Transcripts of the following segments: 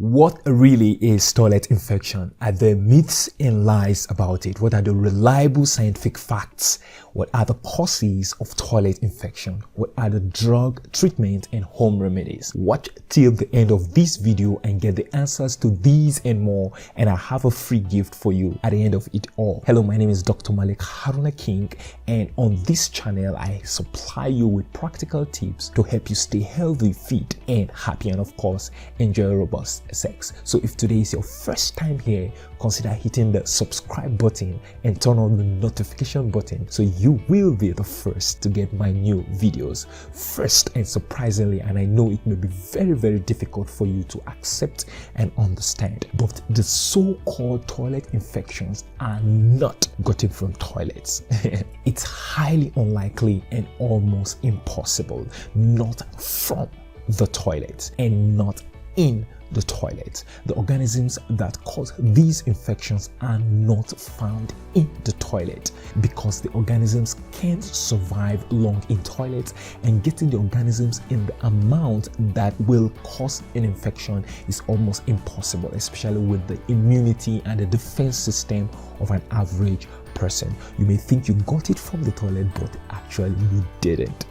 What really is toilet infection? Are there myths and lies about it? What are the reliable scientific facts? What are the causes of toilet infection? What are the drug treatment and home remedies? Watch till the end of this video and get the answers to these and more, and I have a free gift for you at the end of it all. Hello, my name is Dr. Malik King, and on this channel I supply you with practical tips to help you stay healthy, fit and happy, and of course enjoy robust sex. So if today is your first time here, consider hitting the subscribe button and turn on the notification button so you will be the first to get my new videos first. And surprisingly, and I know it may be very difficult for you to accept and understand, but the so-called toilet infections are not gotten from toilets. It's highly unlikely and almost impossible, not from the toilet and not in the toilet. The organisms that cause these infections are not found in the toilet because the organisms can't survive long in toilets, and getting the organisms in the amount that will cause an infection is almost impossible, especially with the immunity and the defense system of an average person. You may think you got it from the toilet, but actually you didn't.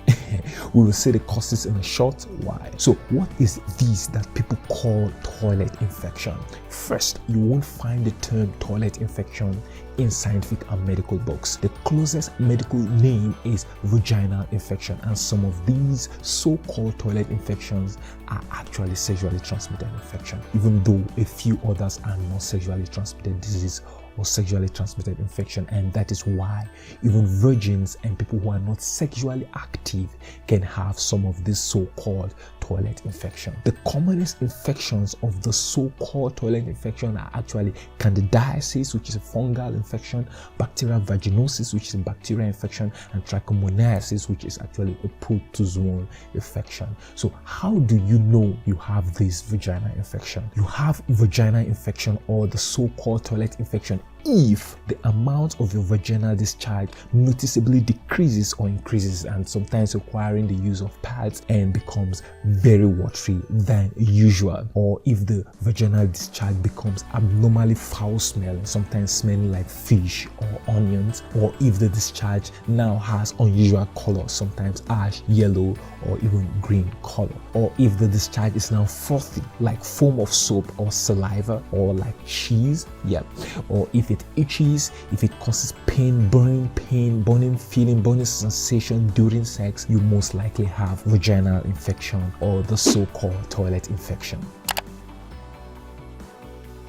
We will see the causes in a short while. So what is this that people call toilet infection? First, you won't find the term toilet infection in scientific and medical books. The closest medical name is vaginal infection, and some of these so-called toilet infections are actually sexually transmitted infection, even though a few others are not sexually transmitted disease or sexually transmitted infection. And that is why even virgins and people who are not sexually active can have some of this so-called toilet infection. The commonest infections of the so-called toilet infection are actually candidiasis, which is a fungal infection, bacterial vaginosis, which is a bacterial infection, and trichomoniasis, which is actually a protozoal infection. So how do you know you have this vaginal infection? You have vaginal infection or the so-called toilet infection if the amount of your vaginal discharge noticeably decreases or increases, and sometimes requiring the use of pads, and becomes very watery than usual, or if the vaginal discharge becomes abnormally foul smelling, sometimes smelling like fish or onions, or if the discharge now has unusual color, sometimes ash, yellow or even green color, or if the discharge is now frothy like foam of soap or saliva, or like cheese, or if it itches, if it causes pain, burning feeling, burning sensation during sex, you most likely have vaginal infection or the so-called toilet infection.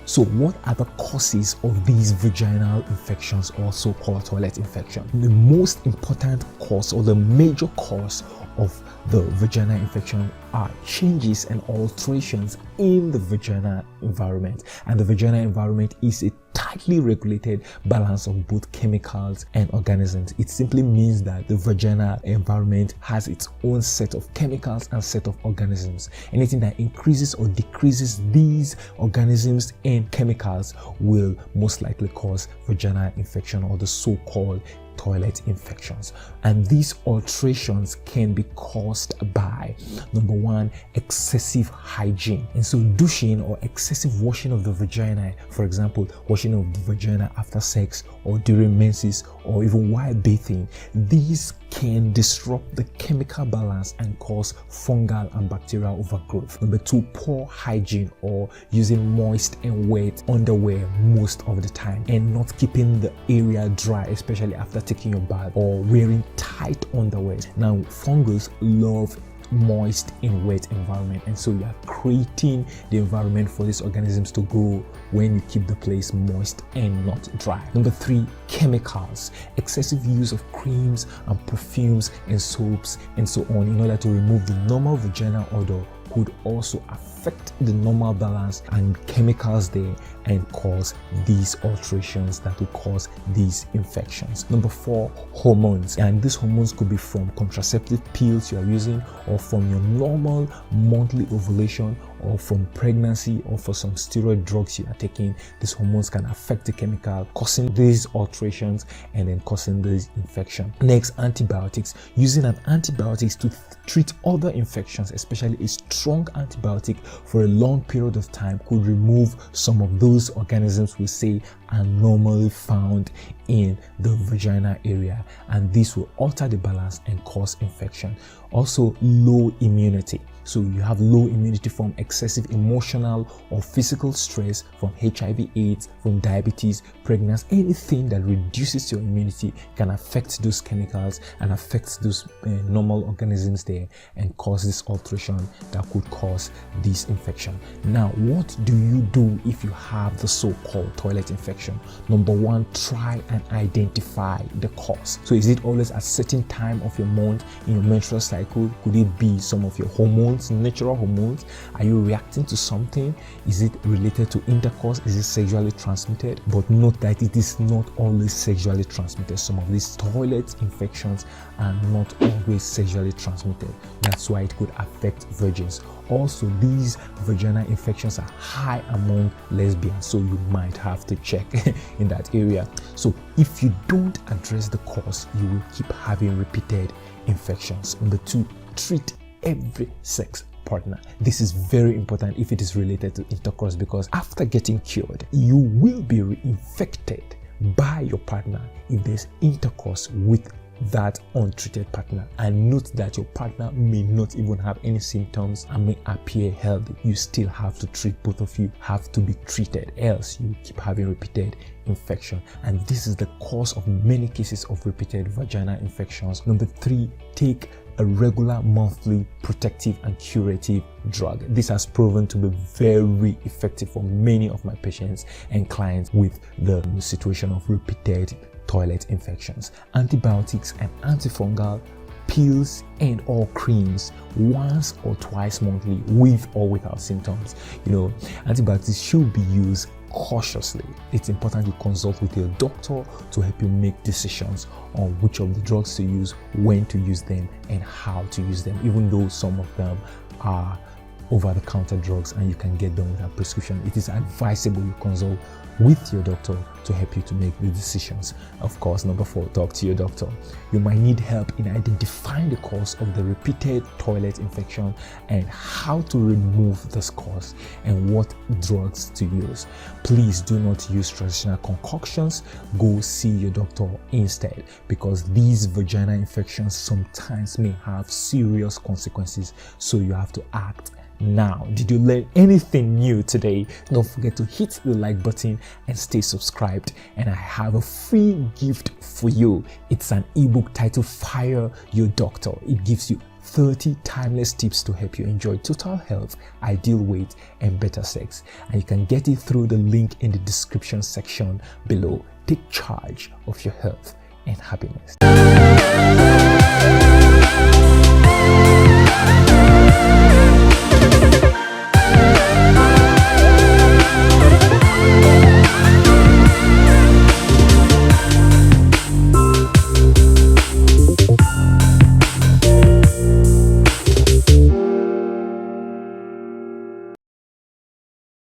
So what are the causes of these vaginal infections or so-called toilet infection? The most important cause or the major cause of the vaginal infection are changes and alterations in the vaginal environment, and the vaginal environment is a tightly regulated balance of both chemicals and organisms. It simply means that the vaginal environment has its own set of chemicals and set of organisms. Anything that increases or decreases these organisms and chemicals will most likely cause vaginal infection or the so-called toilet infections. And these alterations can be caused by, number one, excessive hygiene. And so douching or excessive washing of the vagina, for example, washing of the vagina after sex or during menses or even while bathing, these can disrupt the chemical balance and cause fungal and bacterial overgrowth. Number two, poor hygiene or using moist and wet underwear most of the time and not keeping the area dry, especially after taking your bath, or wearing tight underwear. Now, fungus love moist and wet environment, and so you are creating the environment for these organisms to grow when you keep the place moist and not dry. Number three, chemicals. Excessive use of creams and perfumes and soaps and so on in order to remove the normal vaginal odor could also affect the normal balance and chemicals there and cause these alterations that will cause these infections. Number four, hormones. And these hormones could be from contraceptive pills you are using, or from your normal monthly ovulation, or from pregnancy or for some steroid drugs you are taking. These hormones can affect the chemical, causing these alterations and then causing this infection. Next, antibiotics. Using an antibiotics to treat other infections, especially a strong antibiotic for a long period of time, could remove some of those organisms we say are normally found in the vagina area, and this will alter the balance and cause infection. Also, low immunity. So you have low immunity from excessive emotional or physical stress, from HIV/AIDS, from diabetes, pregnancy. Anything that reduces your immunity can affect those chemicals and affect those normal organisms there and cause this alteration that could cause this infection. Now, what do you do if you have the so-called toilet infection? Number one, try and identify the cause. So is it always at certain time of your month in your menstrual cycle? Could it be some of your hormones, natural hormones? Are you reacting to something? Is it related to intercourse? Is it sexually transmitted? But note that it is not always sexually transmitted. Some of these toilet infections are not always sexually transmitted. That's why it could affect virgins. Also, these vaginal infections are high among lesbians, so you might have to check in that area. So if you don't address the cause, you will keep having repeated infections. Number two, treat every sex partner. This is very important if it is related to intercourse, because after getting cured, you will be reinfected by your partner if there's intercourse with that untreated partner. And note that your partner may not even have any symptoms and may appear healthy. You still have to treat. Both of you have to be treated, else you keep having repeated infection, and this is the cause of many cases of repeated vaginal infections. Number three, take a regular monthly protective and curative drug. This has proven to be very effective for many of my patients and clients with the situation of repeated toilet infections. Antibiotics and antifungal pills and or creams once or twice monthly, with or without symptoms. Antibiotics should be used cautiously. It's important you consult with your doctor to help you make decisions on which of the drugs to use, when to use them, and how to use them, even though some of them are over-the-counter drugs and you can get them without prescription. It is advisable you consult with your doctor to help you to make the decisions. Of course, number four, talk to your doctor. You might need help in identifying the cause of the repeated toilet infection and how to remove this cause and what drugs to use. Please do not use traditional concoctions. Go see your doctor instead, because these vaginal infections sometimes may have serious consequences, so you have to act now. Did you learn anything new today? Don't forget to hit the like button and stay subscribed. And I have a free gift for you. It's an ebook titled Fire Your Doctor. It gives you 30 timeless tips to help you enjoy total health, ideal weight, and better sex. And you can get it through the link in the description section below. Take charge of your health and happiness.